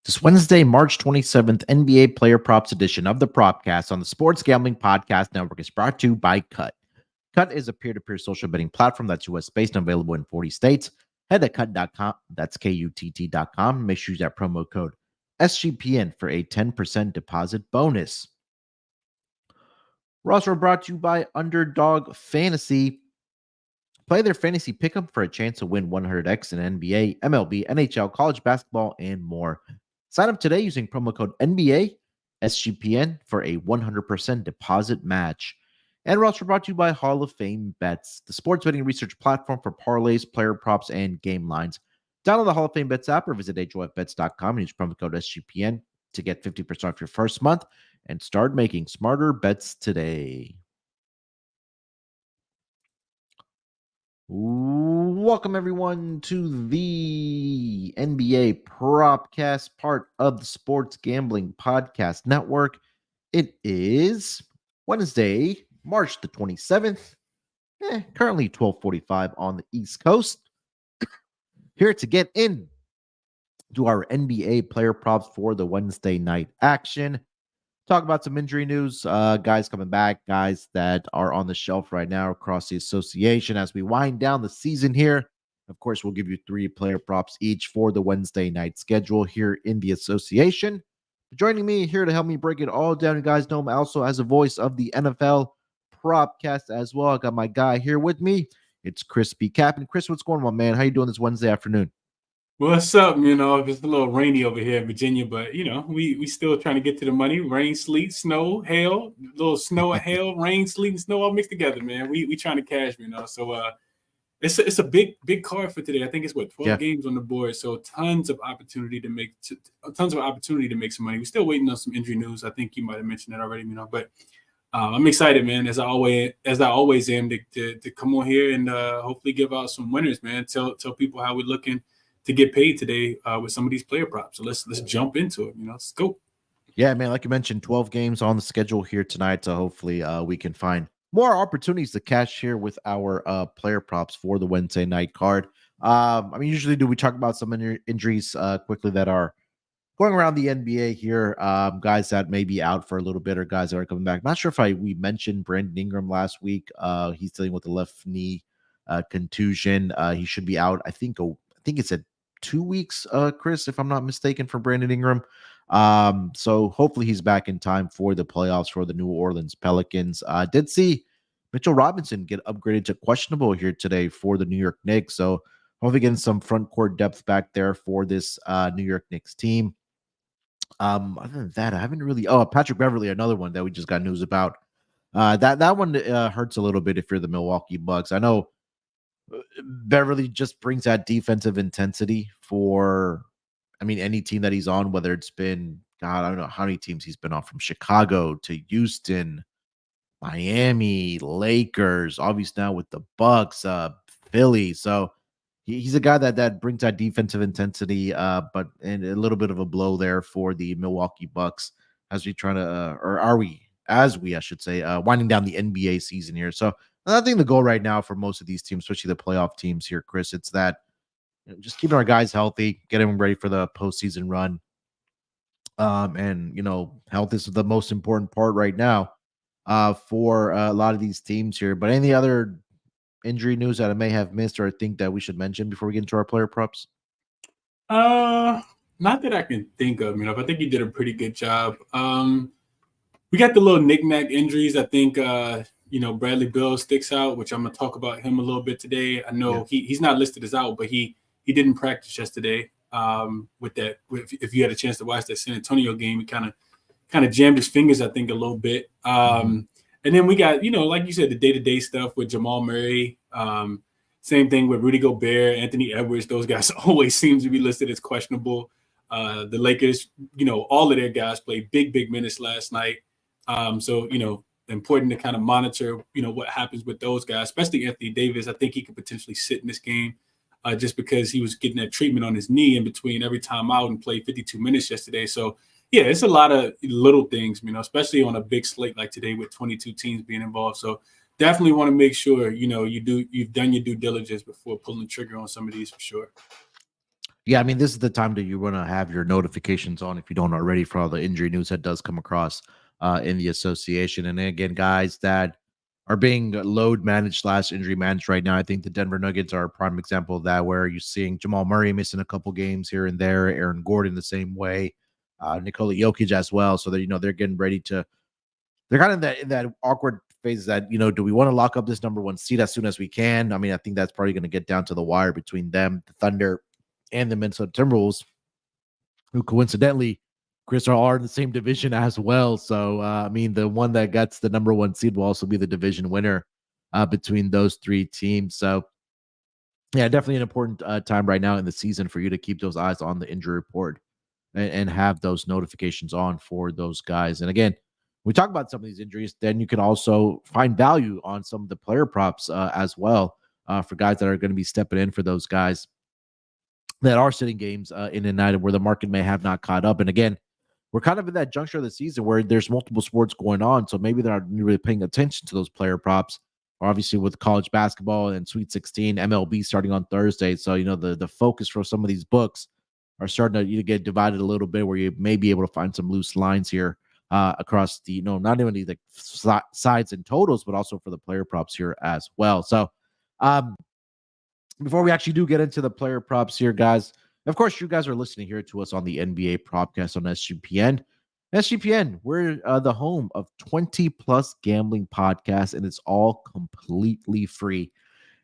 This Wednesday, March 27th, NBA Player Props edition of the Propcast on the Sports Gambling Podcast Network is brought to you by Cut. Cut is a peer-to-peer social betting platform that's US-based and available in 40 states. Head to cut.com, that's KUTT.com. Make sure you use that promo code SGPN for a 10% deposit bonus. We're also brought to you by Underdog Fantasy. Play their fantasy pick'em for a chance to win 100x in NBA, MLB, NHL, college basketball, and more. Sign up today using promo code NBA SGPN for a 100% deposit match. And we're also brought to you by Hall of Fame Bets, the sports betting research platform for parlays, player props, and game lines. Download the Hall of Fame Bets app or visit HOFBets.com and use promo code SGPN to get 50% off your first month and start making smarter bets today. Welcome, everyone, to the NBA Propcast, part of the Sports Gambling Podcast Network. It is Wednesday, March the 27th, currently 12:45 on the East Coast. Here to get in to our NBA player props for the Wednesday night action. Talk about some injury news, guys coming back, guys that are on the shelf right now across the association as we wind down the season here. Of course, we'll give you 3 player props each for the Wednesday night schedule here in the association. Joining me here to help me break it all down, you guys know him also as a voice of the NFL Propcast as well. I got my guy here with me. It's ChrisBeCappinn. Chris, what's going on, man? How you doing this Wednesday afternoon? What's up? It's a little rainy over here in Virginia, but we still trying to get to the money. Rain, sleet, snow, hail, little snow and hail, rain, sleet, and snow all mixed together, man. We trying to cash, So it's a big card for today. I think it's 12 games on the board, so tons of opportunity to make some money. We're still waiting on some injury news. I think you might have mentioned that already, but I'm excited, man. As I always am to come on here and hopefully give out some winners, man. Tell people how we're looking to get paid today with some of these player props. So let's jump into it. Let's go. Yeah, man. Like you mentioned, 12 games on the schedule here tonight. So hopefully we can find more opportunities to cash here with our player props for the Wednesday night card. Usually we talk about some injuries quickly that are going around the NBA here. Guys that may be out for a little bit or guys that are coming back. Not sure if we mentioned Brandon Ingram last week. He's dealing with the left knee contusion. He should be out. I think it's a 2 weeks, Chris, if I'm not mistaken, for Brandon Ingram. So hopefully he's back in time for the playoffs for the New Orleans Pelicans. Did see Mitchell Robinson get upgraded to questionable here today for the New York Knicks. So hopefully getting some front court depth back there for this New York Knicks team. Other than that, I haven't really. Oh, Patrick Beverley, another one that we just got news about. That one hurts a little bit if you're the Milwaukee Bucks. I know Beverly just brings that defensive intensity for, any team that he's on, whether it's been, God, I don't know how many teams he's been on, from Chicago to Houston, Miami, Lakers, obviously now with the Bucks, Philly. So he's a guy that brings that defensive intensity, but and a little bit of a blow there for the Milwaukee Bucks as we try to, I should say, winding down the NBA season here. So I think the goal right now for most of these teams, especially the playoff teams here, Chris, it's that just keeping our guys healthy, getting them ready for the postseason run. Health is the most important part right now for a lot of these teams here. But any other injury news that I may have missed or I think that we should mention before we get into our player props? Not that I can think of. I think you did a pretty good job. we got the little knick-knack injuries. I think Bradley Beal sticks out, which I'm gonna talk about him a little bit today. I know he's not listed as out, but he didn't practice yesterday. With that, if you had a chance to watch that San Antonio game, he kind of jammed his fingers, I think, a little bit. And then we got, like you said, the day-to-day stuff with Jamal Murray. Same thing with Rudy Gobert, Anthony Edwards. Those guys always seem to be listed as questionable. The Lakers, all of their guys played big minutes last night. So, important to kind of monitor, what happens with those guys, especially Anthony Davis. I think he could potentially sit in this game just because he was getting that treatment on his knee in between every time out and played 52 minutes yesterday. So, yeah, it's a lot of little things, especially on a big slate like today with 22 teams being involved. So definitely want to make sure, you've done your due diligence before pulling the trigger on some of these for sure. Yeah, I mean, this is the time that you want to have your notifications on if you don't already for all the injury news that does come across in the association. And again, guys that are being load managed / injury managed right now, I think the Denver Nuggets are a prime example of that, where you're seeing Jamal Murray missing a couple games here and there, Aaron Gordon the same way, Nikola Jokic as well. So that, they're getting ready to, they're kind of in that awkward phase that, do we want to lock up this number one seed as soon as we can? I mean, I think that's probably going to get down to the wire between them, the Thunder, and the Minnesota Timberwolves, who coincidentally, Chris, are in the same division as well. So, I mean, the one that gets the number one seed will also be the division winner between those three teams. So, yeah, definitely an important time right now in the season for you to keep those eyes on the injury report and have those notifications on for those guys. And again, we talk about some of these injuries, then you can also find value on some of the player props as well for guys that are going to be stepping in for those guys that are sitting games in and out where the market may have not caught up. And again, we're kind of in that juncture of the season where there's multiple sports going on. So maybe they're not really paying attention to those player props. Obviously, with college basketball and Sweet 16, MLB starting on Thursday. So, the focus for some of these books are starting to get divided a little bit, where you may be able to find some loose lines here across the, not only the sides and totals, but also for the player props here as well. So, before we actually do get into the player props here, guys, of course, you guys are listening here to us on the NBA Propcast on SGPN. SGPN, we're the home of 20 plus gambling podcasts, and it's all completely free.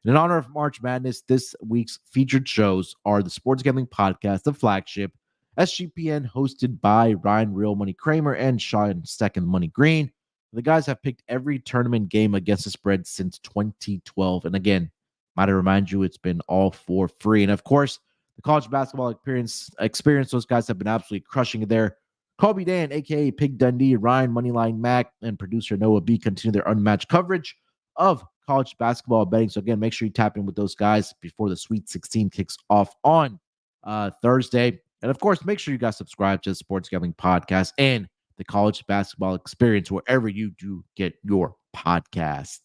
In honor of March Madness, this week's featured shows are the Sports Gambling Podcast, the flagship, SGPN, hosted by Ryan Real Money Kramer and Sean Second Money Green. The guys have picked every tournament game against the spread since 2012. And again, might I remind you, it's been all for free. And of course, the college basketball experience, those guys have been absolutely crushing it there. Kobe Dan, a.k.a. Pig Dundee, Ryan Moneyline Mac, and producer Noah B continue their unmatched coverage of college basketball betting. So again, make sure you tap in with those guys before the Sweet 16 kicks off on Thursday. And of course, make sure you guys subscribe to the Sports Gambling Podcast and the College Basketball Experience wherever you do get your podcast.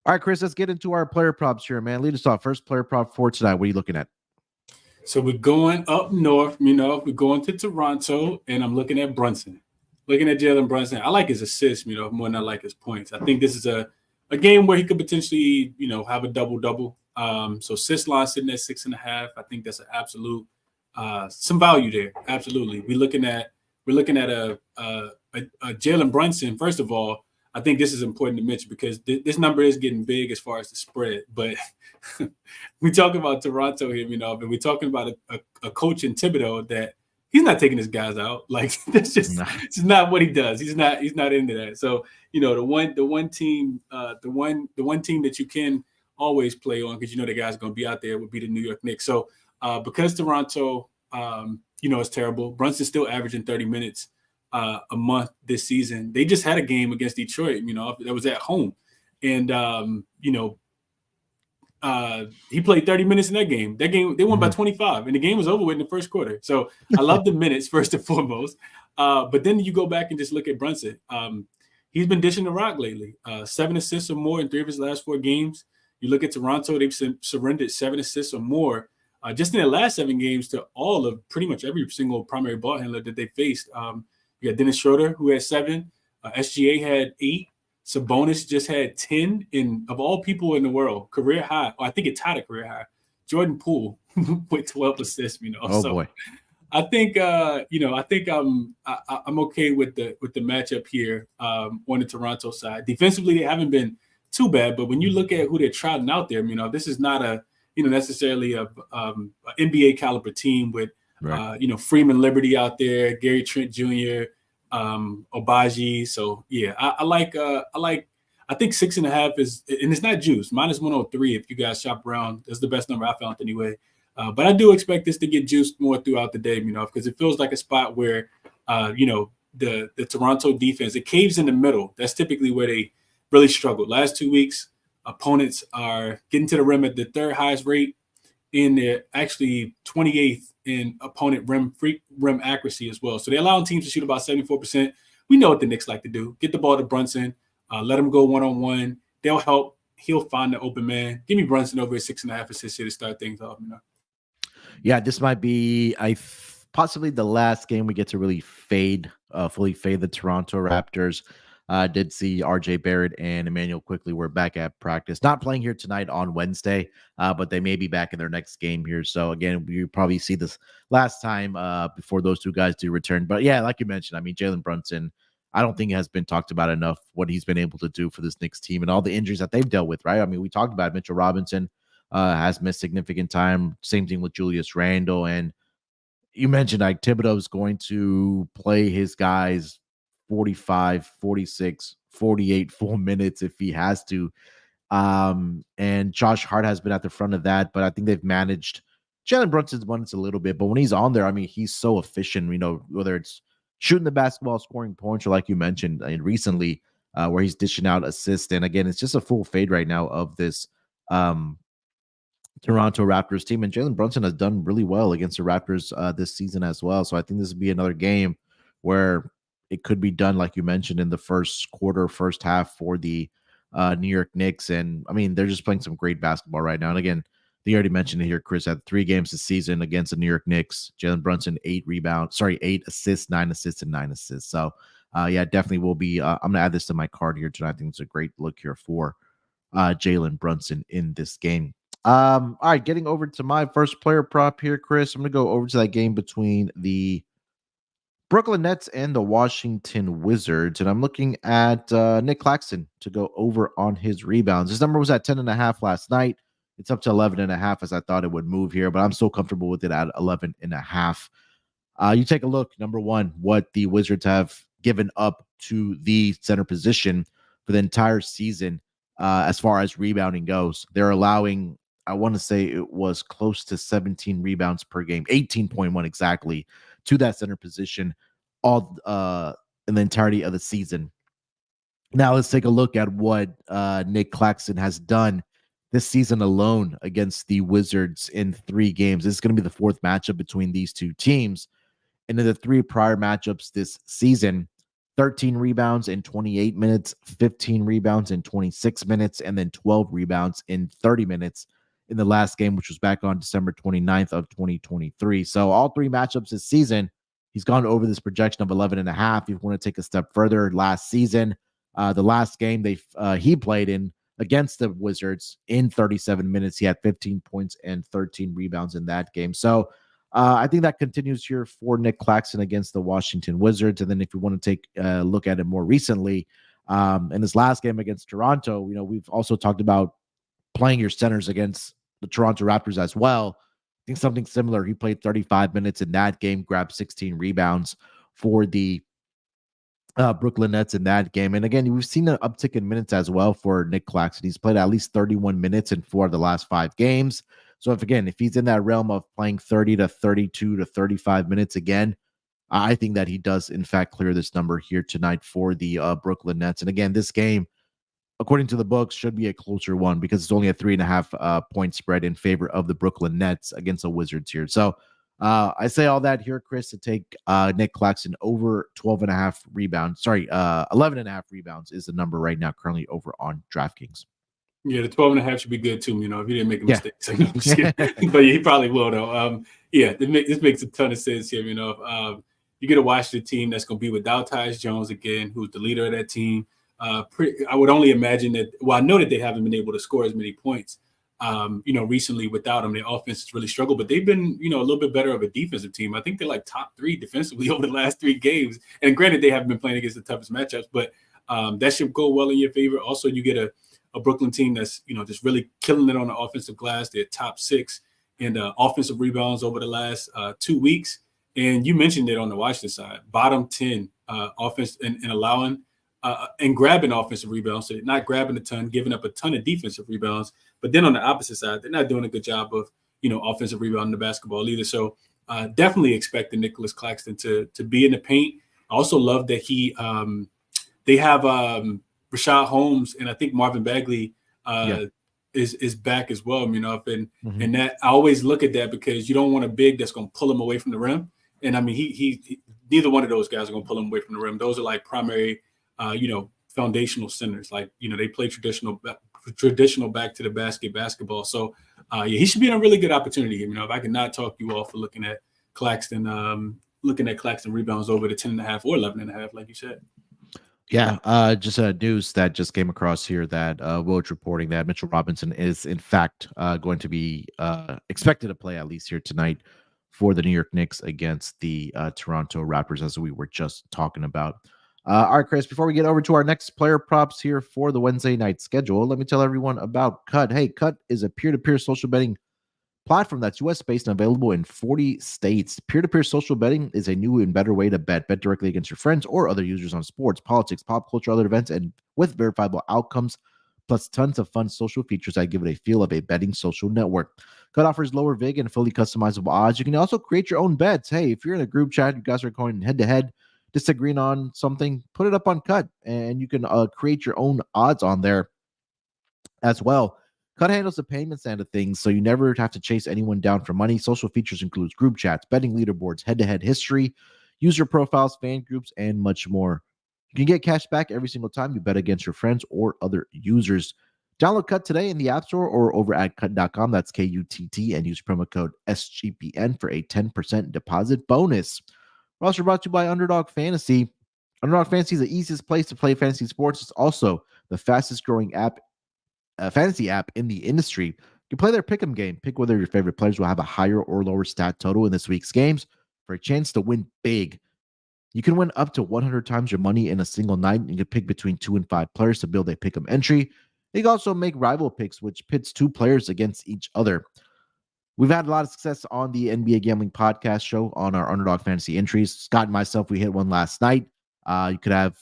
All right, Chris, let's get into our player props here, man. Lead us off. First player prop for tonight. What are you looking at? So we're going up north, we're going to Toronto, and I'm looking at Brunson. Looking at Jalen Brunson. I like his assists, more than I like his points. I think this is a game where he could potentially, have a double-double. So assist line sitting at 6.5. I think that's an absolute some value there. Absolutely. We're looking at a Jalen Brunson. First of all, I think this is important to mention because this number is getting big as far as the spread. But we talk about Toronto here, and we're talking about a coach in Thibodeau that he's not taking his guys out. Like that's just it's not what he does. He's not into that. So the one team that you can always play on because the guy's going to be out there would be the New York Knicks. So because Toronto, is terrible. Brunson's still averaging 30 minutes a month this season. They just had a game against Detroit, that was at home. And, he played 30 minutes in that game. That game, they won by 25, and the game was over with in the first quarter. So I love the minutes, first and foremost. But then you go back and just look at Brunson. He's been dishing the rock lately. 7 assists or more in 3 of his last 4 games. You look at Toronto, they've surrendered 7 assists or more just in their last 7 games to all of pretty much every single primary ball handler that they faced. You got Dennis Schroeder, who had 7. SGA had 8. Sabonis just had 10. And of all people in the world, career high. I think it tied a career high. Jordan Poole with 12 assists, Oh, boy. I think I'm okay with the matchup here on the Toronto side. Defensively, they haven't been too bad, but when you look at who they're trotting out there, this is not a necessarily a NBA caliber team with Right. Freeman Liberty out there, Gary Trent Jr., Obaji. So yeah, I like I think 6.5 is, and it's not juice, -103 if you guys shop around. That's the best number I found anyway. But I do expect this to get juiced more throughout the day, because it feels like a spot where, the Toronto defense, it caves in the middle. That's typically where they really struggled. Last 2 weeks, opponents are getting to the rim at the third highest rate, and they're actually 28th in opponent rim accuracy as well. So they're allowing teams to shoot about 74%. We know what the Knicks like to do. Get the ball to Brunson, let him go one-on-one. They'll help. He'll find the open man. Give me Brunson over 6.5 assists here to start things off. Yeah, this might be possibly the last game we get to really fully fade the Toronto Raptors. Did see RJ Barrett and Emmanuel Quickly were back at practice, not playing here tonight on Wednesday, but they may be back in their next game here. So again, you probably see this last time before those two guys do return. But yeah, like you mentioned, I mean, Jalen Brunson, I don't think it has been talked about enough what he's been able to do for this Knicks team and all the injuries that they've dealt with, right? I mean, we talked about Mitchell Robinson has missed significant time. Same thing with Julius Randle. And you mentioned like Thibodeau is going to play his guys 45, 46, 48 full minutes if he has to. And Josh Hart has been at the front of that, but I think they've managed Jalen Brunson's minutes a little bit. But when he's on there, I mean, he's so efficient, whether it's shooting the basketball, scoring points, or like you mentioned recently, where he's dishing out assists. And again, it's just a full fade right now of this Toronto Raptors team, and Jalen Brunson has done really well against the Raptors this season as well. So I think this would be another game where it could be done, like you mentioned, in the first quarter, first half for the New York Knicks. And I mean, they're just playing some great basketball right now. And again, you already mentioned it here, Chris, had 3 games this season against the New York Knicks. Jalen Brunson, 8 assists, 9 assists, and 9 assists. So yeah, definitely will be. I'm gonna add this to my card here tonight. I think it's a great look here for Jalen Brunson in this game. All right, getting over to my first player prop here, Chris. I'm gonna go over to that game between the Brooklyn Nets and the Washington Wizards, and I'm looking at Nick Claxton to go over on his rebounds. His number was at 10.5 last night. It's up to 11.5 as I thought it would move here, but I'm still comfortable with it at 11.5. You take a look, number one, what the Wizards have given up to the center position for the entire season as far as rebounding goes. They're allowing, I want to say it was close to 17 rebounds per game, 18.1 exactly, to that center position all in the entirety of the season. Now let's take a look at what Nick Claxton has done this season alone against the Wizards in 3 games. This is going to be the 4th matchup between these two teams. And in the 3 prior matchups this season, 13 rebounds in 28 minutes, 15 rebounds in 26 minutes, and then 12 rebounds in 30 minutes in the last game, which was back on December 29th of 2023. So all 3 matchups this season, he's gone over this projection of 11.5. If you want to take a step further, last season, the last game he played in against the Wizards in 37 minutes, he had 15 points and 13 rebounds in that game. So I think that continues here for Nick Claxton against the Washington Wizards. And then if you want to take a look at it more recently, in his last game against Toronto, we've also talked about playing your centers against the Toronto Raptors as well. I think something similar. He played 35 minutes in that game, grabbed 16 rebounds for the Brooklyn Nets in that game. And again, we've seen an uptick in minutes as well for Nick Claxton. He's played at least 31 minutes in 4 of the last 5 games. So if he's in that realm of playing 30 to 32 to 35 minutes again, I think that he does in fact clear this number here tonight for the Brooklyn Nets. And again, this game, according to the books, should be a closer one because it's only a 3.5 point spread in favor of the Brooklyn Nets against the Wizards here. So I say all that here, Chris, to take Nick Claxton over 12.5 rebounds. 11.5 rebounds is the number right now currently over on DraftKings. Yeah, the 12.5 should be good too, if he didn't make a mistake. So, but he probably will though. This makes a ton of sense here. You get a Washington team that's going to be without Tyus Jones again, who's the leader of that team. I would only imagine that. Well, I know that they haven't been able to score as many points Recently without him, their offense has really struggled, but they've been, a little bit better of a defensive team. I think they're like top 3 defensively over the last 3 games. And granted, they haven't been playing against the toughest matchups, but that should go well in your favor. Also, you get a Brooklyn team that's, just really killing it on the offensive glass. They're top 6 in offensive rebounds over the last 2 weeks. And you mentioned it on the Washington side, bottom 10 offense in allowing and grabbing offensive rebounds. So they're not grabbing a ton, giving up a ton of defensive rebounds. But then on the opposite side, they're not doing a good job of, offensive rebounding the basketball either. So definitely expecting Nicholas Claxton to be in the paint. I also love that they have Rashad Holmes and I think Marvin Bagley is back as well. And that I always look at that because you don't want a big that's going to pull him away from the rim. And I mean, he neither one of those guys are going to pull him away from the rim. Those are like primary, foundational centers. Like, they play traditional back to the basket basketball. So he should be in a really good opportunity. If I could not talk you off for looking at Claxton rebounds over the 10.5 or 11.5, like you said. Yeah, just news that just came across here that Woj reporting that Mitchell Robinson is in fact going to be expected to play at least here tonight for the New York Knicks against the Toronto Raptors, as we were just talking about. All right, Chris, before we get over to our next player props here for the Wednesday night schedule, let me tell everyone about Cut. Hey, Cut is a peer-to-peer social betting platform that's US-based and available in 40 states. Peer-to-peer social betting is a new and better way to bet. Bet directly against your friends or other users on sports, politics, pop culture, other events, and with verifiable outcomes, plus tons of fun social features that give it a feel of a betting social network. Cut offers lower vig and fully customizable odds. You can also create your own bets. Hey, if you're in a group chat, you guys are going head-to-head, disagreeing on something, put it up on Cut, and you can create your own odds on there as well. Cut handles the payments end of things, so you never have to chase anyone down for money. Social features includes group chats, betting leaderboards, head-to-head history, user profiles, fan groups, and much more. You can get cash back every single time you bet against your friends or other users. Download Cut today in the App Store or over at cut.com. That's KUTT, and use promo code SGPN for a 10% deposit bonus. We're also brought to you by Underdog Fantasy. Underdog Fantasy is the easiest place to play fantasy sports. It's also the fastest growing fantasy app in the industry. You can play their pick'em game. Pick whether your favorite players will have a higher or lower stat total in this week's games for a chance to win big. You can win up to 100 times your money in a single night. You can pick between 2 and 5 players to build a pick'em entry. You can also make rival picks, which pits 2 players against each other. We've had a lot of success on the NBA Gambling Podcast show on our Underdog Fantasy entries. Scott and myself, we hit one last night. You could have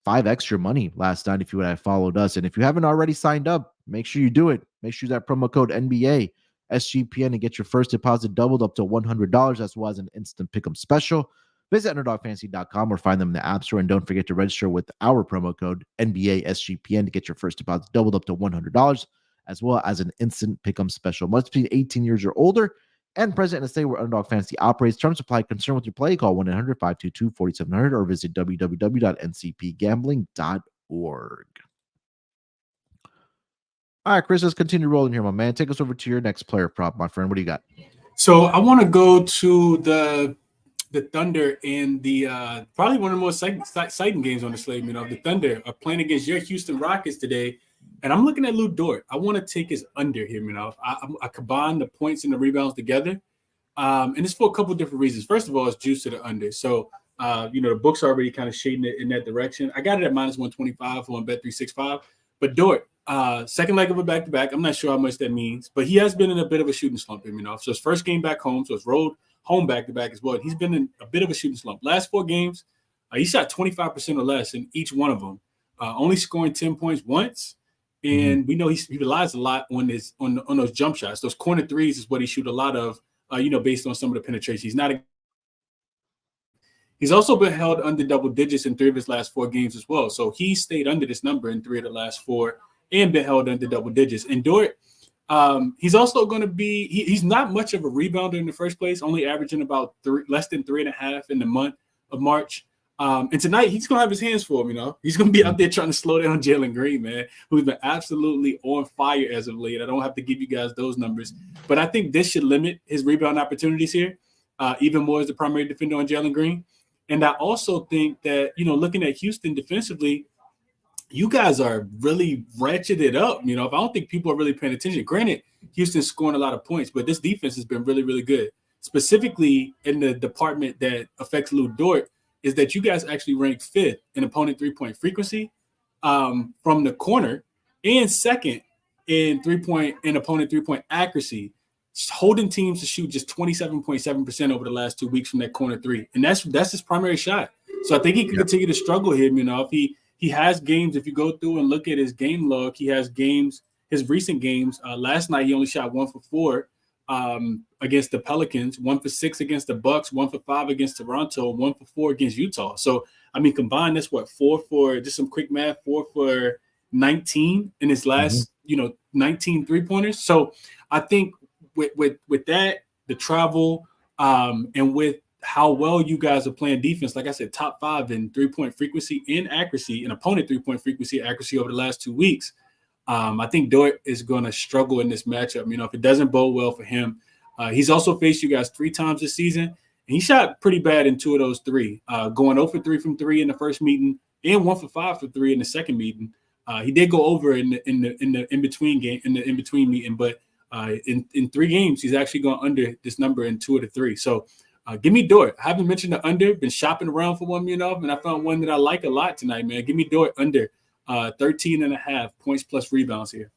5 extra money last night if you would have followed us. And if you haven't already signed up, make sure you do it. Make sure that promo code NBA SGPN and get your first deposit doubled up to $100, as well as an instant pick'em special. Visit UnderdogFantasy.com or find them in the App Store. And don't forget to register with our promo code NBA SGPN to get your first deposit doubled up to $100, as well as an instant pick'em special. Must be 18 years or older and present in a state where Underdog Fantasy operates. Terms apply. Concern with your play, call 1-800-522-4700 or visit www.ncpgambling.org. All right, Chris, let's continue rolling here, my man. Take us over to your next player prop, my friend. What do you got? So I want to go to the Thunder and the probably one of the most exciting games on the slate. The Thunder are playing against your Houston Rockets today. And I'm looking at Lou Dort. I want to take his under here. I combine the points and the rebounds together. And it's for a couple of different reasons. First of all, it's juice to the under. So, the books are already kind of shading it in that direction. I got it at minus 125 on Bet365. But Dort, second leg of a back-to-back. I'm not sure how much that means. But he has been in a bit of a shooting slump. So his first game back home. So it's road home back-to-back as well. And he's been in a bit of a shooting slump. Last 4 games, he shot 25% or less in each one of them. Only scoring 10 points once. And we know he relies a lot on those jump shots. Those corner threes is what he shoot a lot of, based on some of the penetration. He's also been held under double digits in 3 of his last 4 games as well. So he stayed under this number in 3 of the last 4 and been held under double digits. And Dort, he's also going to be he's not much of a rebounder in the first place, only averaging about less than 3.5 in the month of March. And tonight he's gonna have his hands full. He's gonna be out there trying to slow down Jalen Green, man, who's been absolutely on fire as of late. I don't have to give you guys those numbers, but I think this should limit his rebound opportunities here, even more as the primary defender on Jalen Green. And I also think that looking at Houston defensively, you guys are really ratcheted up. You know, if I don't think people are really paying attention. Granted, Houston's scoring a lot of points, but this defense has been really, really good. Specifically in the department that affects Lou Dort, is that you guys actually rank fifth in opponent 3-point frequency from the corner, and second in opponent 3-point accuracy, holding teams to shoot just 27.7% over the last 2 weeks from that corner three, and that's his primary shot. So I think he can continue to struggle here. You know, if he has games. If you go through and look at his game log, he has games. His recent games. Last night he only shot 1 for 4 against the Pelicans, 1 for 6 against the Bucks, 1 for 5 against Toronto, 1 for 4 against Utah. So I mean, combined, that's what 4 for just some quick math, 4 for 19 in his last 19 3-pointers. So I think with that, the travel, and with how well you guys are playing defense, like I said, top 5 in 3-point frequency and accuracy, and opponent 3-point frequency accuracy over the last 2 weeks. I think Dort is going to struggle in this matchup. You know, if it doesn't bode well for him, he's also faced you guys 3 times this season, and he shot pretty bad in 2 of those 3, going 0 for 3 from 3 in the first meeting and 1 for 5 for 3 in the second meeting. He did go over in the in between game in the in between meeting, but in 3 games he's actually gone under this number in 2 of the 3. So give me Dort. I haven't mentioned the under. Been shopping around for one, and I found one that I like a lot tonight, man. Give me Dort under 13.5 points plus rebounds here.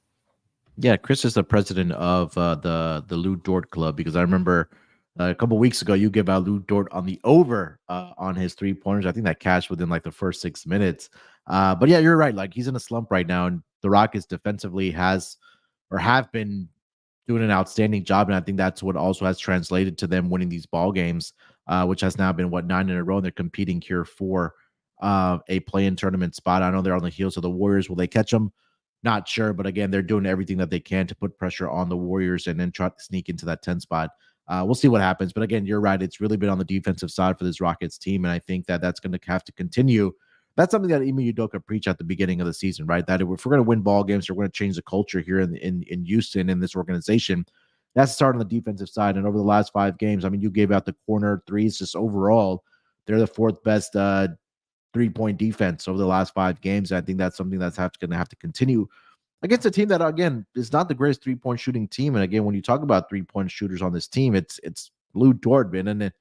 Yeah, Chris is the president of the Lou Dort Club, because I remember a couple weeks ago you gave out Lou Dort on the over on his 3-pointers. I think that cashed within like the first 6 minutes. But yeah, you're right. Like, he's in a slump right now, and the Rockets defensively have been doing an outstanding job, and I think that's what also has translated to them winning these ball games, which has now been 9 in a row. And they're competing here for a play-in tournament spot. I know they're on the heels of the Warriors. Will they catch them? Not sure, but again, they're doing everything that they can to put pressure on the Warriors and then try to sneak into that 10 spot. We'll see what happens. But again, you're right. It's really been on the defensive side for this Rockets team, and I think that that's going to have to continue. That's something that Ime Udoka preached at the beginning of the season, right? That if we're going to win ball games, we're going to change the culture here in Houston, in this organization. That's the start on the defensive side. And over the last 5 games, I mean, you gave out the corner threes. Just overall, they're the 4th best 3-point defense over the last 5 games. And I think that's something that's going to have to continue against a team that, again, is not the greatest 3-point shooting team. And again, when you talk about 3-point shooters on this team, it's Lou Dort, man. And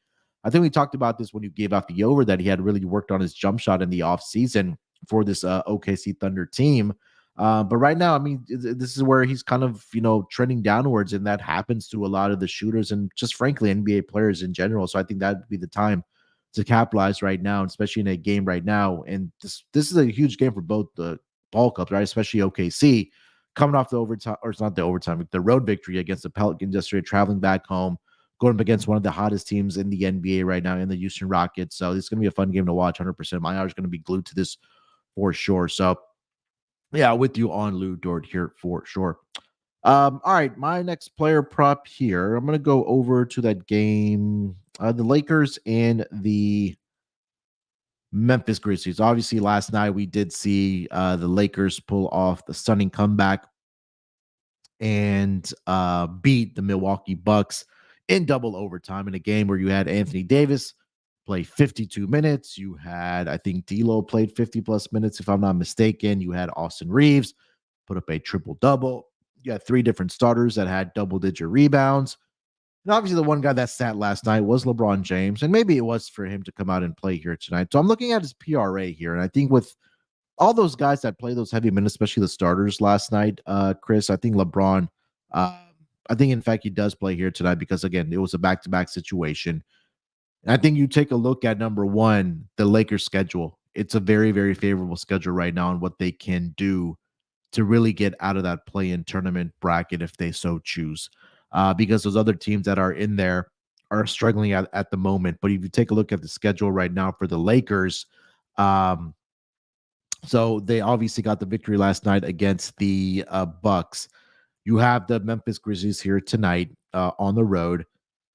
I think we talked about this when you gave out the over, that he had really worked on his jump shot in the offseason for this OKC Thunder team. But right now, I mean, this is where he's kind of, trending downwards, and that happens to a lot of the shooters and just frankly NBA players in general. So I think that would be the time to capitalize right now, especially in a game right now. And this is a huge game for both the ball clubs, right? Especially OKC coming off the overtime, or it's not the overtime, the road victory against the Pelicans yesterday, traveling back home, going up against one of the hottest teams in the NBA right now in the Houston Rockets. So this is going to be a fun game to watch. 100%. My eyes are going to be glued to this for sure. So yeah, with you on Lou Dort here for sure. All right, my next player prop here. I'm going to go over to that game, the Lakers and the Memphis Grizzlies. Obviously, last night we did see the Lakers pull off the stunning comeback and beat the Milwaukee Bucks in double overtime in a game where you had Anthony Davis play 52 minutes. You had, I think, D'Lo played 50 plus minutes, if I'm not mistaken. You had Austin Reeves put up a triple-double. You had 3 different starters that had double-digit rebounds. And obviously, the one guy that sat last night was LeBron James, and maybe it was for him to come out and play here tonight. So I'm looking at his PRA here, and I think with all those guys that play those heavy minutes, especially the starters last night, Chris, I think LeBron, I think, in fact, he does play here tonight because, again, it was a back-to-back situation. And I think you take a look at, number one, the Lakers schedule. It's a very, very favorable schedule right now and what they can do to really get out of that play-in tournament bracket if they so choose. Because those other teams that are in there are struggling at the moment. But if you take a look at the schedule right now for the Lakers, so they obviously got the victory last night against the Bucks. You have the Memphis Grizzlies here tonight on the road.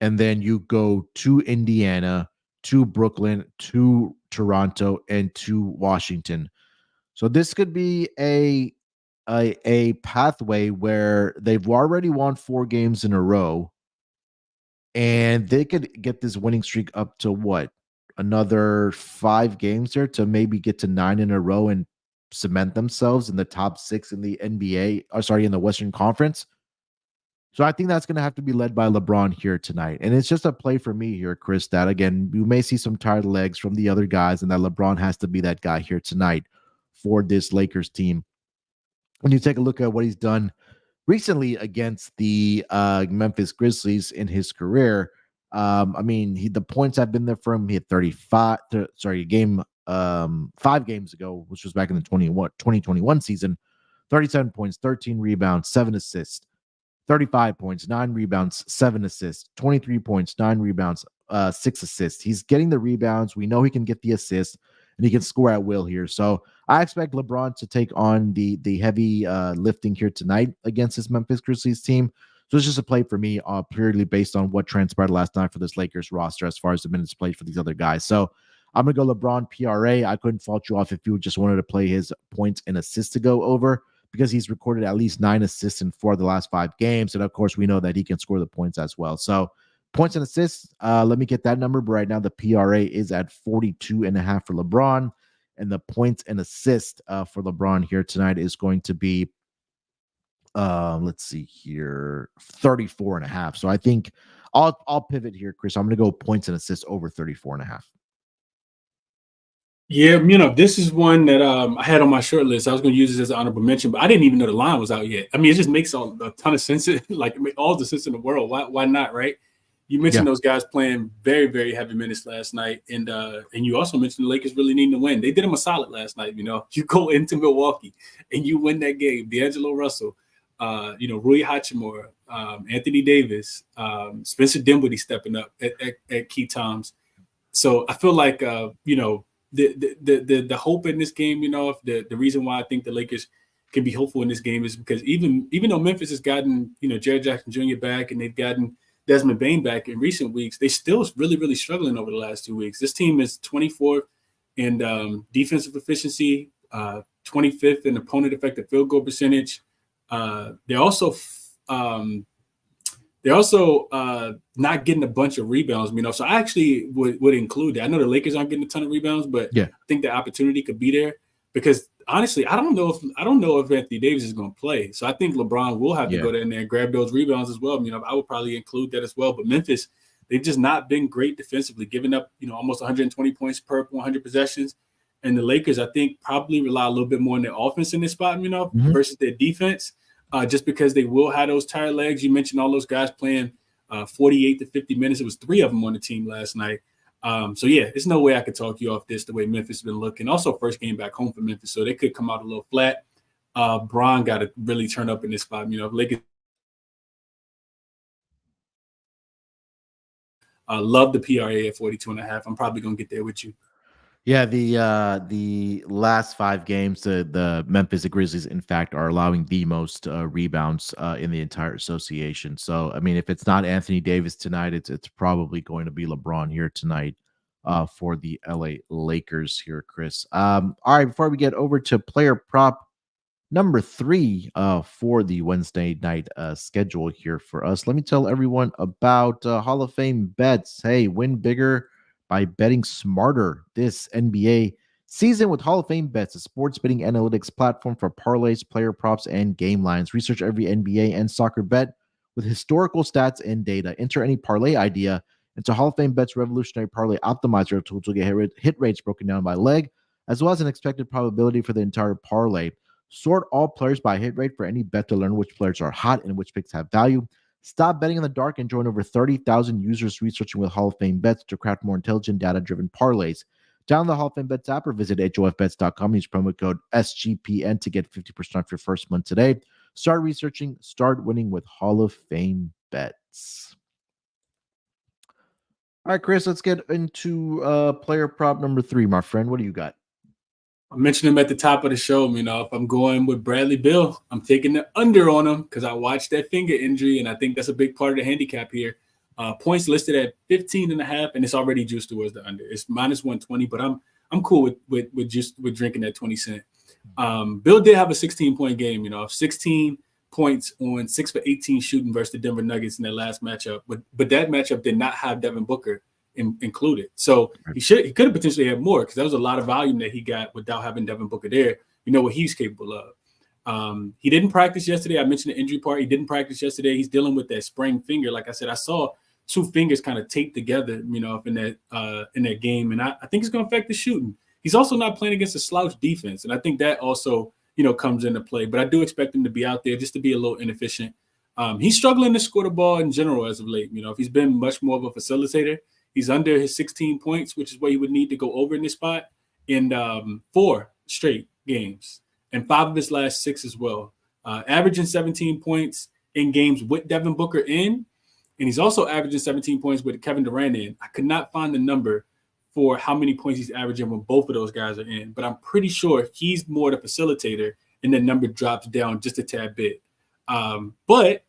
And then you go to Indiana, to Brooklyn, to Toronto, and to Washington. So this could be a pathway where they've already won 4 games in a row, and they could get this winning streak up to what? Another 5 games there to maybe get to 9 in a row and cement themselves in the top 6 in the NBA, or sorry, in the Western Conference. So I think that's going to have to be led by LeBron here tonight. And it's just a play for me here, Chris, that again, you may see some tired legs from the other guys, and that LeBron has to be that guy here tonight for this Lakers team. When you take a look at what he's done recently against the Memphis Grizzlies in his career, I mean, the points have been there for him. He had 35, game 5 games ago, which was back in the 2021 season, 37 points, 13 rebounds, 7 assists. 35 points, 9 rebounds, 7 assists, 23 points, 9 rebounds, 6 assists. He's getting the rebounds. We know he can get the assists, and he can score at will here. So I expect LeBron to take on the heavy lifting here tonight against this Memphis Grizzlies team. So it's just a play for me, purely based on what transpired last night for this Lakers roster as far as the minutes played for these other guys. So I'm going to go LeBron PRA. I couldn't fault you off if you just wanted to play his points and assists to go over, because he's recorded at least 9 assists in 4 of the last 5 games. And of course, we know that he can score the points as well. So points and assists, let me get that number. But right now, the PRA is at 42.5 for LeBron. And the points and assist for LeBron here tonight is going to be, let's see here, 34.5. So I think I'll pivot here, Chris. I'm going to go points and assists over 34.5. Yeah, this is one that I had on my short list. I was going to use this as an honorable mention, but I didn't even know the line was out yet. I mean, it just makes a ton of sense, like all the sense in the world. Why not, right? You mentioned those guys playing very, very heavy minutes last night, and you also mentioned the Lakers really needing to win. They did them a solid last night. You go into Milwaukee and you win that game. D'Angelo Russell, Rui Hachimura, Anthony Davis, Spencer Dinwiddie stepping up at key times. So I feel like the hope in this game, the reason why I think the Lakers can be hopeful in this game is because even though Memphis has gotten, Jared Jackson Jr. back and they've gotten Desmond Bane back in recent weeks, they still really, really struggling over the last 2 weeks. This team is 24th in defensive efficiency, 25th in opponent effective field goal percentage. They're also not getting a bunch of rebounds, so I actually would include that. I know the Lakers aren't getting a ton of rebounds, but I think the opportunity could be there because honestly, I don't know if Anthony Davis is going to play. So I think LeBron will have to go in there and grab those rebounds as well. I would probably include that as well. But Memphis, they've just not been great defensively, giving up, almost 120 points per 100 possessions. And the Lakers, I think, probably rely a little bit more on their offense in this spot, versus their defense. Just because they will have those tired legs. You mentioned all those guys playing 48 to 50 minutes. It was 3 of them on the team last night. There's no way I could talk you off this the way Memphis has been looking. Also, first game back home for Memphis, so they could come out a little flat. Bron got to really turn up in this spot. Lakers love the PRA at 42.5. I'm probably going to get there with you. Yeah, the last 5 games, the Memphis Grizzlies, in fact, are allowing the most rebounds in the entire association. So, I mean, if it's not Anthony Davis tonight, it's probably going to be LeBron here tonight for the LA Lakers here, Chris. All right, before we get over to player prop number 3 for the Wednesday night schedule here for us, let me tell everyone about Hall of Fame bets. Hey, win bigger by betting smarter this NBA season with Hall of Fame Bets, a sports betting analytics platform for parlays, player props, and game lines. Research every NBA and soccer bet with historical stats and data. Enter any parlay idea into Hall of Fame Bets revolutionary parlay optimizer tool to get hit rates broken down by leg, as well as an expected probability for the entire parlay. Sort all players by hit rate for any bet to learn which players are hot and which picks have value. Stop betting in the dark and join over 30,000 users researching with Hall of Fame Bets to craft more intelligent, data-driven parlays. Download the Hall of Fame Bets app or visit HOFBets.com. Use promo code SGPN to get 50% off your first month today. Start researching, start winning with Hall of Fame Bets. All right, Chris, let's get into player prop number 3, my friend. What do you got? I mentioned him at the top of the show. If I'm going with Bradley Beal, I'm taking the under on him because I watched that finger injury, and I think that's a big part of the handicap here. Points listed at 15.5, and it's already juiced towards the under. It's minus 120, but I'm cool with drinking that 20 cent. Bill did have a 16-point game. 16 points on 6 for 18 shooting versus the Denver Nuggets in their last matchup, but that matchup did not have Devin Booker included. So he could have potentially had more because that was a lot of volume that he got without having Devin Booker there. we know what he's capable of. He didn't practice yesterday. I mentioned the injury part. He didn't practice yesterday. He's dealing with that sprained finger. Like I said, I saw two fingers kind of taped together, up in that game, and I think it's going to affect the shooting. He's also not playing against a slouch defense, and I think that also comes into play. But I do expect him to be out there just to be a little inefficient. He's struggling to score the ball in general as of late. If he's been much more of a facilitator, he's under his 16 points, which is what he would need to go over in this spot in 4 straight games and 5 of his last 6 as well. Averaging 17 points in games with Devin Booker in, and he's also averaging 17 points with Kevin Durant in. I could not find the number for how many points he's averaging when both of those guys are in, but I'm pretty sure he's more the facilitator, and the number drops down just a tad bit. But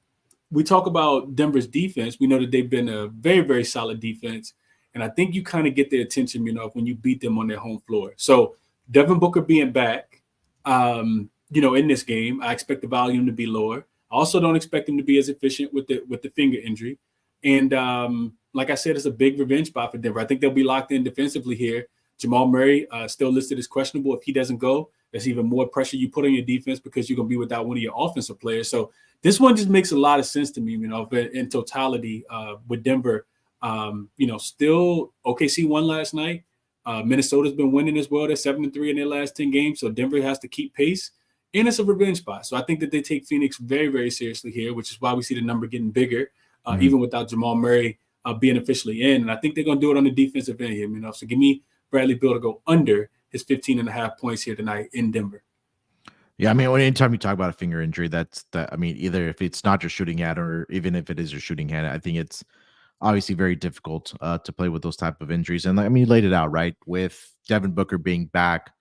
we talk about Denver's defense. We know that they've been a very, very solid defense. And I think you kind of get their attention, when you beat them on their home floor. So Devin Booker being back, in this game, I expect the volume to be lower. I also don't expect him to be as efficient with the finger injury. And like I said, it's a big revenge spot for Denver. I think they'll be locked in defensively here. Jamal Murray still listed as questionable. If he doesn't go, there's even more pressure you put on your defense because you're going to be without one of your offensive players. So this one just makes a lot of sense to me, in totality with Denver. Still OKC won last night. Minnesota's been winning as well. They're 7-3 in their last 10 games. So Denver has to keep pace. And it's a revenge spot. So I think that they take Phoenix very, very seriously here, which is why we see the number getting bigger, even without Jamal Murray being officially in. And I think they're going to do it on the defensive end here. So give me Bradley Beal to go under his 15.5 points here tonight in Denver. Yeah, I mean, anytime you talk about a finger injury, either if it's not your shooting hand or even if it is your shooting hand, I think it's obviously very difficult to play with those type of injuries. And I mean, you laid it out, right? With Devin Booker being back,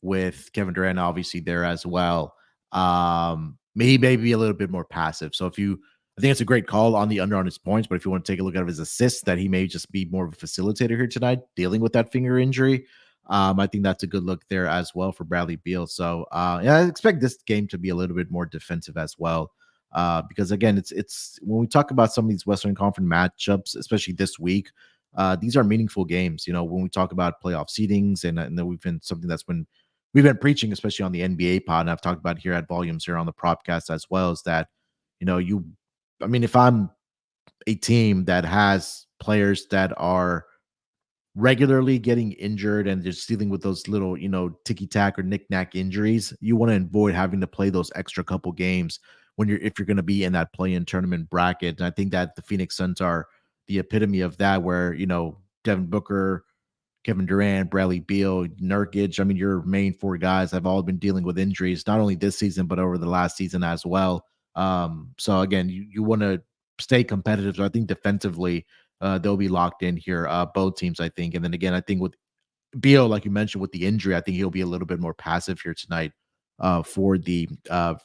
with Kevin Durant obviously there as well. He may be a little bit more passive. So I think it's a great call on the under on his points, but if you want to take a look at his assists, that he may just be more of a facilitator here tonight, dealing with that finger injury. I think that's a good look there as well for Bradley Beal. So I expect this game to be a little bit more defensive as well. Because again, it's when we talk about some of these Western Conference matchups, especially this week, these are meaningful games. When we talk about playoff seedings, and then we've been preaching, especially on the NBA pod, and I've talked about here at Volumes here on the Propcast as well, is that if I'm a team that has players that are regularly getting injured and just dealing with those little, ticky-tack or knick-knack injuries, you want to avoid having to play those extra couple games if you're going to be in that play-in tournament bracket. And I think that the Phoenix Suns are the epitome of that, where, Devin Booker, Kevin Durant, Bradley Beal, Nurkic, your main 4 guys have all been dealing with injuries, not only this season, but over the last season as well. So again, you want to stay competitive. So I think defensively, they'll be locked in here, both teams, I think. And then again, I think with Beal, like you mentioned, with the injury, I think he'll be a little bit more passive here tonight for the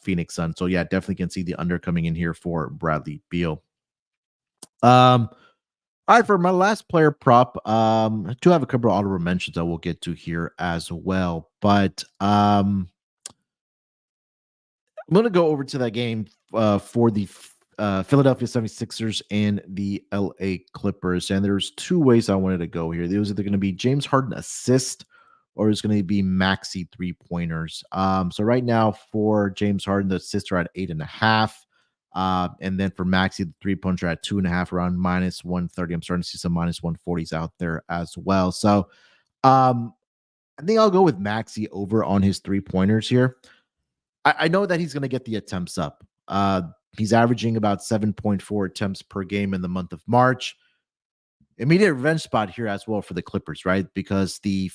Phoenix Suns. So yeah, definitely can see the under coming in here for Bradley Beal. All right, for my last player prop, I do have a couple of honorable mentions that we'll get to here as well. But I'm going to go over to that game for the Philadelphia 76ers and the LA Clippers. And there's 2 ways I wanted to go here. There was either going to be James Harden assist, or it's going to be Maxey 3-pointers. So right now for James Harden, the assists are at 8.5. And then for Maxey, the 3-pointers are at 2.5, around -130. I'm starting to see some -140s out there as well. So I think I'll go with Maxey over on his 3-pointers here. I know that he's going to get the attempts up. He's averaging about 7.4 attempts per game in the month of March. Immediate revenge spot here as well for the Clippers, right? Because the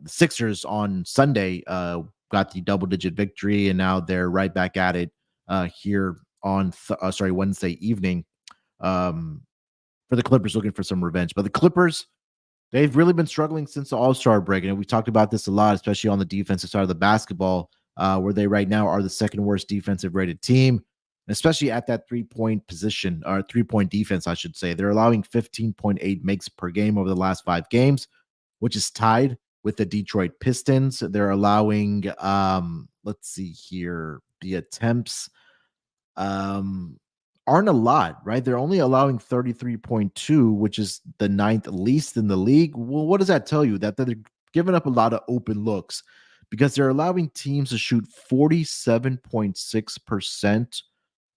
Sixers on Sunday got the double-digit victory, and now they're right back at it here on Wednesday evening for the Clippers, looking for some revenge. But the Clippers, they've really been struggling since the All-Star break, and we talked about this a lot, especially on the defensive side of the basketball, where they right now are the second worst defensive rated team, especially at that 3-point position, or 3-point defense, I should say. They're allowing 15.8 makes per game over the last 5 games, which is tied with the Detroit Pistons. They're allowing, let's see here, the attempts aren't a lot, right? They're only allowing 33.2, which is the 9th least in the league. Well, what does that tell you? That they're giving up a lot of open looks because they're allowing teams to shoot 47.6%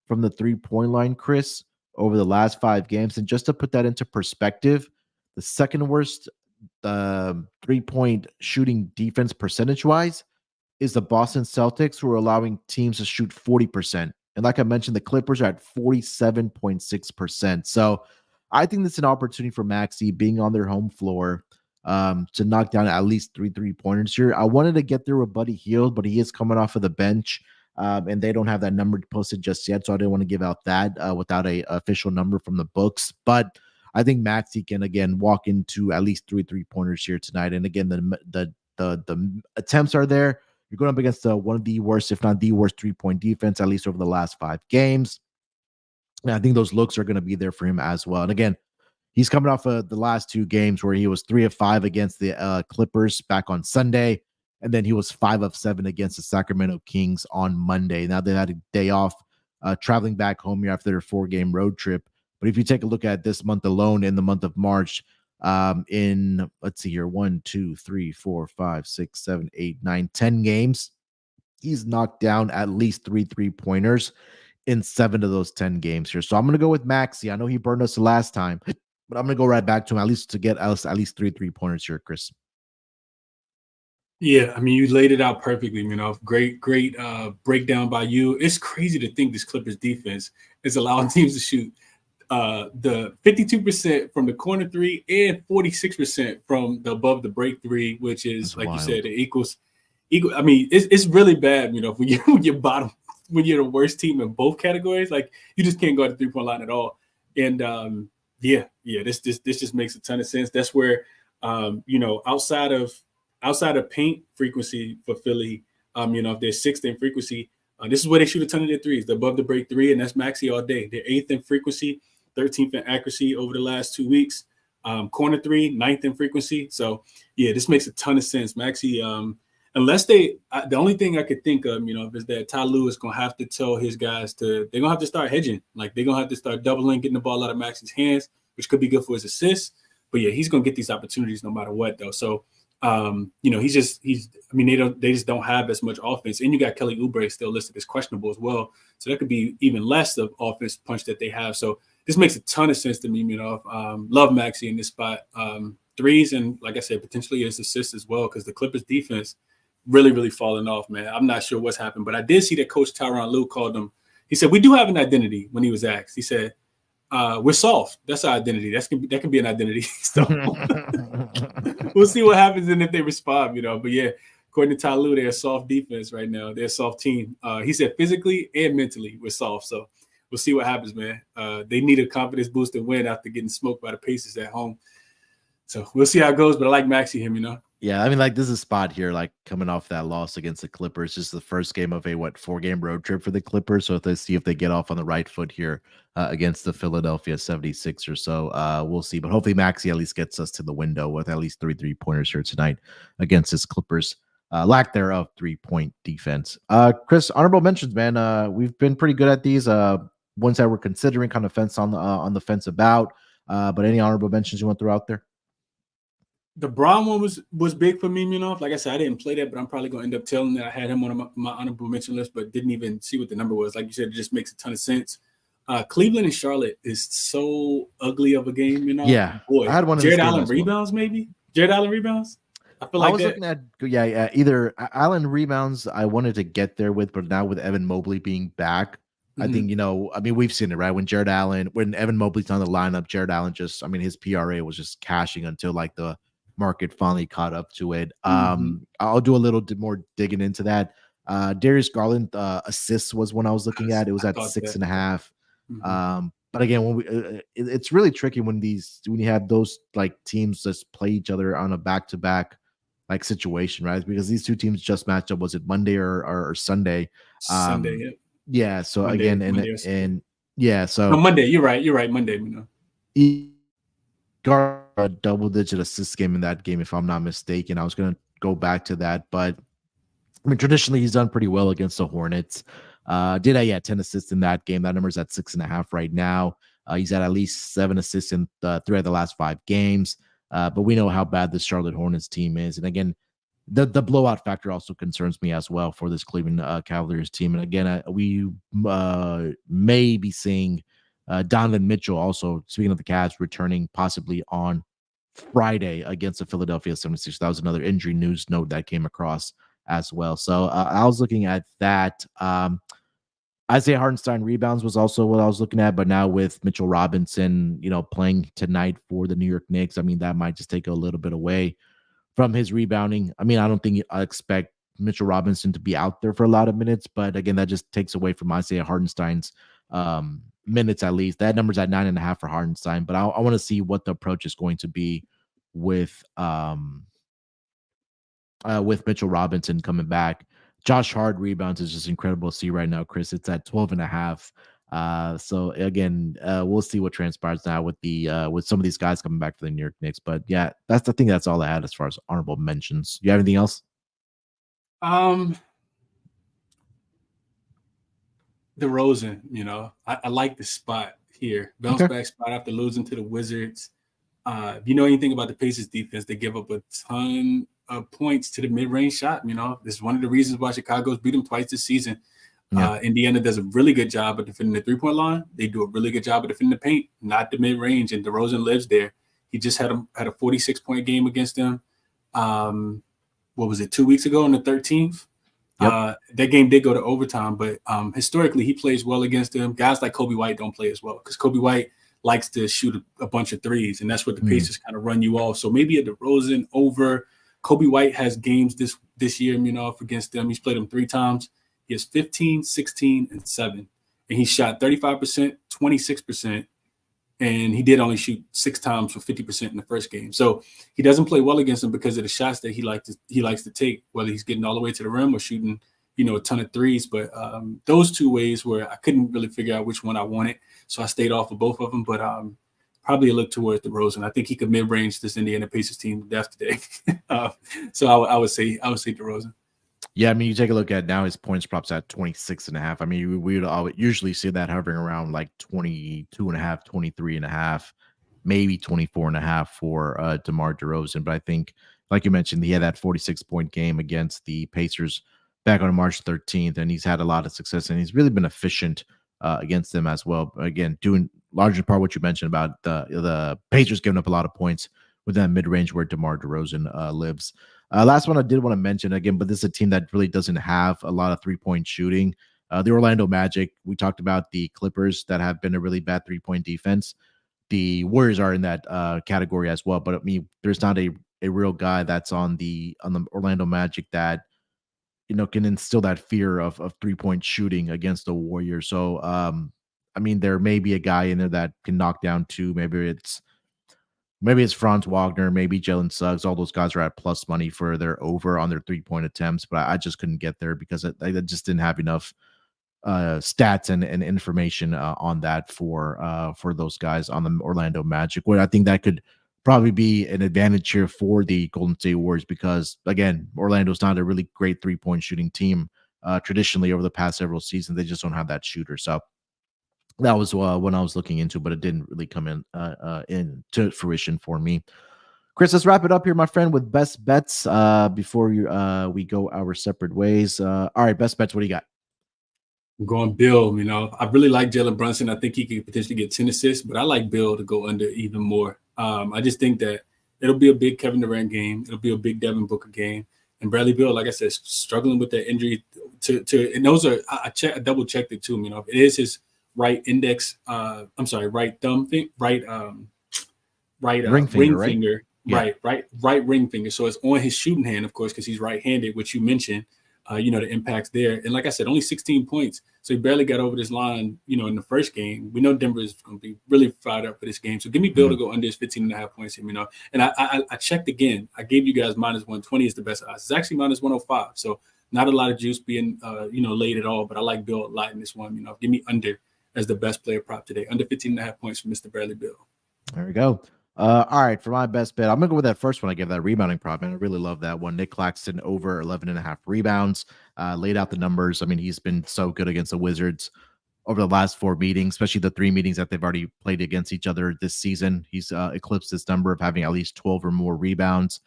from the 3-point line, Chris, over the last 5 games. And just to put that into perspective, the second worst 3-point shooting defense percentage wise is the Boston Celtics, who are allowing teams to shoot 40%. And like I mentioned, the Clippers are at 47.6%. So I think this is an opportunity for Maxey, being on their home floor, to knock down at least 3 3-pointers here. I wanted to get there with Buddy Hield, but he is coming off of the bench, and they don't have that number posted just yet. So I didn't want to give out that without a official number from the books. But I think Maxey can again walk into at least 3 3-pointers here tonight. And again, the attempts are there. You're going up against one of the worst, if not the worst, 3-point defense, at least over the last 5 games. And I think those looks are going to be there for him as well. And again, he's coming off of the last 2 games where he was 3 of 5 against the Clippers back on Sunday. And then he was 5 of 7 against the Sacramento Kings on Monday. Now they had a day off, traveling back home here after their 4-game road trip. But if you take a look at this month alone, in the month of March, in, let's see here, 1, 2, 3, 4, 5, 6, 7, 8, 9, 10 games, he's knocked down at least 3 3-pointers in 7 of those 10 games here. So I'm going to go with Maxey. I know he burned us the last time, but I'm going to go right back to him, at least to get us at least 3 3-pointers here, Chris. Yeah, I mean, you laid it out perfectly, Great breakdown by you. It's crazy to think this Clippers defense is allowing teams to shoot the 52% from the corner 3 and 46% from the above the break 3, which is, that's like wild. You said, it equals. I mean, it's really bad, when you're bottom, when you're the worst team in both categories. Like, you just can't go to the 3-point line at all. And this just makes a ton of sense. That's where outside of paint frequency for Philly, if they're 6th in frequency, this is where they shoot a ton of their threes. The above the break 3, and that's Maxey all day. They're 8th in frequency, 13th in accuracy over the last 2 weeks. Corner 3, 9th in frequency. So yeah, this makes a ton of sense. Maxey, unless the only thing I could think of, is that Ty Lue is going to have to tell his guys they're going to have to start hedging. Like, they're going to have to start doubling, getting the ball out of Maxey's hands, which could be good for his assists. But yeah, he's going to get these opportunities no matter what, though. So, they just don't have as much offense. And you got Kelly Oubre still listed as questionable as well. So that could be even less of offense punch that they have. So this makes a ton of sense to me, love Maxey in this spot. Threes, and like I said, potentially his assists as well, because the Clippers defense really, really falling off, man. I'm not sure what's happened, but I did see that Coach Tyronn Lue called them. He said, we do have an identity when he was asked. He said, we're soft. That's our identity. That can be an identity. So we'll see what happens and if they respond, But yeah, according to Ty Lue, they're a soft defense right now. They're a soft team. He said physically and mentally we're soft. So we'll see what happens, man. They need a confidence boost and win after getting smoked by the Pacers at home. So we'll see how it goes. But I like Maxey him, Yeah, I mean, like, this is a spot here, like, coming off that loss against the Clippers. Just the first game of a 4-game road trip for the Clippers. So if they see if they get off on the right foot here against the Philadelphia 76ers. So we'll see. But hopefully Maxey at least gets us to the window with at least 3 3-pointers here tonight against this Clippers. Lack thereof 3-point defense. Chris, honorable mentions, man. We've been pretty good at these. Ones that we're considering kind of fence on the fence about. But any honorable mentions you want to throw out there? The Braun one was big for me, Like I said, I didn't play that, but I'm probably going to end up telling that I had him on my honorable mention list, but didn't even see what the number was. Like you said, it just makes a ton of sense. Cleveland and Charlotte is so ugly of a game, Yeah. Boy, I had one Jared Allen rebounds, maybe? Jared Allen rebounds? I feel like I was looking at, either Allen rebounds I wanted to get there with, but now with Evan Mobley being back, I think, we've seen it, right? When Evan Mobley's on the lineup, Jared Allen his PRA was just cashing until like the market finally caught up to it. I'll do a little more digging into that. Darius Garland assists was when I was looking at. It was at 6.5. But again, it's really tricky when you have those like teams just play each other on a back-to-back like situation, right? Because these two teams just matched up. Was it Monday or Sunday? Sunday, yeah. Yeah. So Monday, again, so no, Monday. You're right. Monday, Guard a double-digit assist game in that game, if I'm not mistaken. I was going to go back to that, but I mean, traditionally he's done pretty well against the Hornets. 10 assists in that game. That number's at 6.5 right now. He's at least 7 assists in 3 of the last 5 games. But we know how bad the Charlotte Hornets team is, and again, the blowout factor also concerns me as well for this Cleveland Cavaliers team. And again, we may be seeing Donovan Mitchell also, speaking of the Cavs, returning possibly on Friday against the Philadelphia 76ers. That was another injury news note that came across as well. So I was looking at that. Isaiah Hartenstein rebounds was also what I was looking at, but now with Mitchell Robinson, playing tonight for the New York Knicks, I mean, that might just take a little bit away from his rebounding. I mean, I don't think I expect Mitchell Robinson to be out there for a lot of minutes, but again, that just takes away from Isaiah Hartenstein's minutes at least. That number's at 9.5 for Hartenstein, but I want to see what the approach is going to be with Mitchell Robinson coming back. Josh Hart rebounds is just incredible to see right now, Chris. It's at 12.5. So again, we'll see what transpires now with some of these guys coming back to the New York Knicks. But yeah, I think that's all I had as far as honorable mentions. You have anything else? DeRozan, I like the spot here. Bounce back spot after losing to the Wizards. If you know anything about the Pacers defense, they give up a ton of points to the mid-range shot. This is one of the reasons why Chicago's beat them twice this season. Yeah. Indiana does a really good job of defending the three-point line. They do a really good job of defending the paint, not the mid-range, and DeRozan lives there. He just had a 46-point game against them. What was it, 2 weeks ago on the 13th? Yep. That game did go to overtime, but historically he plays well against them. Guys like Kobe White don't play as well because Kobe White likes to shoot a bunch of threes, and that's what the Pacers kind of run you off. So maybe a DeRozan over. Kobe White has games this year, against them. He's played them 3 times. He has 15, 16, and 7. And he shot 35%, 26%, and he did only shoot 6 times for 50% in the first game. So he doesn't play well against them because of the shots that he likes to take, whether he's getting all the way to the rim or shooting, a ton of threes. But those 2 ways where I couldn't really figure out which one I wanted, so I stayed off of both of them. But probably a look towards DeRozan. I think he could mid-range this Indiana Pacers team to death today. So I would say DeRozan. Yeah, I mean, you take a look at now his points props at 26.5. I mean, we would usually see that hovering around like 22.5, 23.5, maybe 24.5 for DeMar DeRozan. But I think, like you mentioned, he had that 46-point game against the Pacers back on March 13th, and he's had a lot of success, and he's really been efficient against them as well. Again, doing large in part what you mentioned about the Pacers giving up a lot of points with that mid-range where DeMar DeRozan lives. Last one I did want to mention again, but this is a team that really doesn't have a lot of three-point shooting. The Orlando Magic, we talked about the Clippers that have been a really bad three-point defense. The Warriors are in that category as well, but I mean, there's not a real guy that's on the Orlando Magic that can instill that fear of three-point shooting against the Warriors. So I mean, there may be a guy in there that can knock down 2. Maybe it's Franz Wagner, maybe Jalen Suggs. All those guys are at plus money for their over on their three-point attempts, but I just couldn't get there because I just didn't have enough stats and information on that for those guys on the Orlando Magic. Where I think that could probably be an advantage here for the Golden State Warriors because, again, Orlando's not a really great three-point shooting team traditionally over the past several seasons. They just don't have that shooter. So that was when I was looking into, but it didn't really come into fruition for me. Chris, let's wrap it up here, my friend, with best bets before we go our separate ways. All right, best bets. What do you got? I'm going Bill. I really like Jalen Brunson. I think he could potentially get 10 assists, but I like Bill to go under even more. I just think that it'll be a big Kevin Durant game. It'll be a big Devin Booker game. And Bradley Beal, like I said, struggling with that injury. And those are I double checked it too. It is his right index. Right thumb thing, right ring finger. Yeah. Right ring finger. So it's on his shooting hand, of course, because he's right-handed, which you mentioned. The impacts there. And like I said, only 16 points. So he barely got over this line, in the first game. We know Denver is going to be really fired up for this game. So give me Bill to go under his 15.5 points here, And I checked again. I gave you guys minus 120 is the best odds. It's actually minus 105. So not a lot of juice being, laid at all. But I like Bill a lot in this one. Give me under as the best player prop today. Under 15.5 points for Mr. Bradley Beal. There we go. All right, for my best bet, I'm gonna go with that first one. I gave that rebounding prop, and I really love that one. Nick Claxton over 11.5 rebounds. Laid out the numbers. I mean, he's been so good against the Wizards over the last 4 meetings, especially the 3 meetings that they've already played against each other this season. He's eclipsed this number of having at least 12 or more rebounds.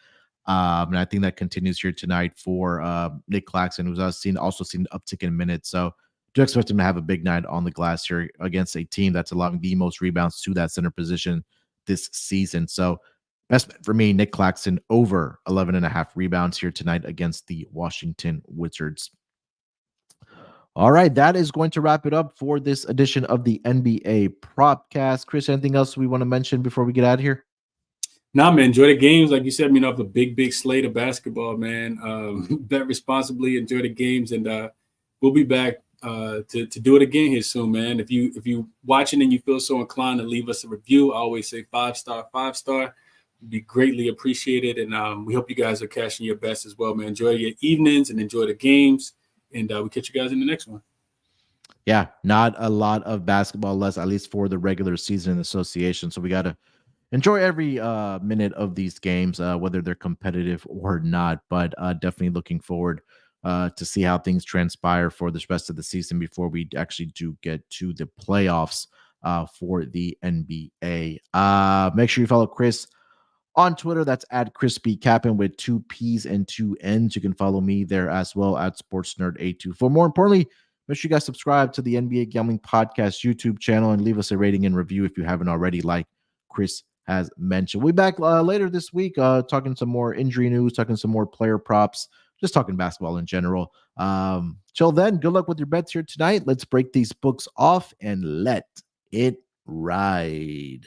And I think that continues here tonight for Nick Claxton, who's also seen an uptick in minutes. So do expect him to have a big night on the glass here against a team that's allowing the most rebounds to that center position this season. So best bet for me, Nick Claxton over 11.5 rebounds here tonight against the Washington Wizards. All right, that is going to wrap it up for this edition of the NBA Propcast. Chris, anything else we want to mention before we get out of here? Nah, man, enjoy the games. Like you said, you know, the big slate of basketball, man. Bet responsibly, enjoy the games, and we'll be back to do it again here soon, man. If you watching and you feel so inclined to leave us a review, I always say 5-star, 5-star. Would be greatly appreciated, and we hope you guys are cashing your best as well, man. Enjoy your evenings and enjoy the games, and we'll catch you guys in the next one. Yeah, not a lot of basketball left, at least for the regular season association. So we got to enjoy every minute of these games, whether they're competitive or not. But definitely looking forward to see how things transpire for the rest of the season before we actually do get to the playoffs for the NBA. Make sure you follow Chris on Twitter. That's at ChrisBeCappinn with 2 P's and 2 N's. You can follow me there as well at SportsNerd824. More importantly, make sure you guys subscribe to the NBA Gambling Podcast YouTube channel and leave us a rating and review if you haven't already, like Chris has mentioned. We'll be back later this week talking some more injury news, talking some more player props, just talking basketball in general. Till then, good luck with your bets here tonight. Let's break these books off and let it ride.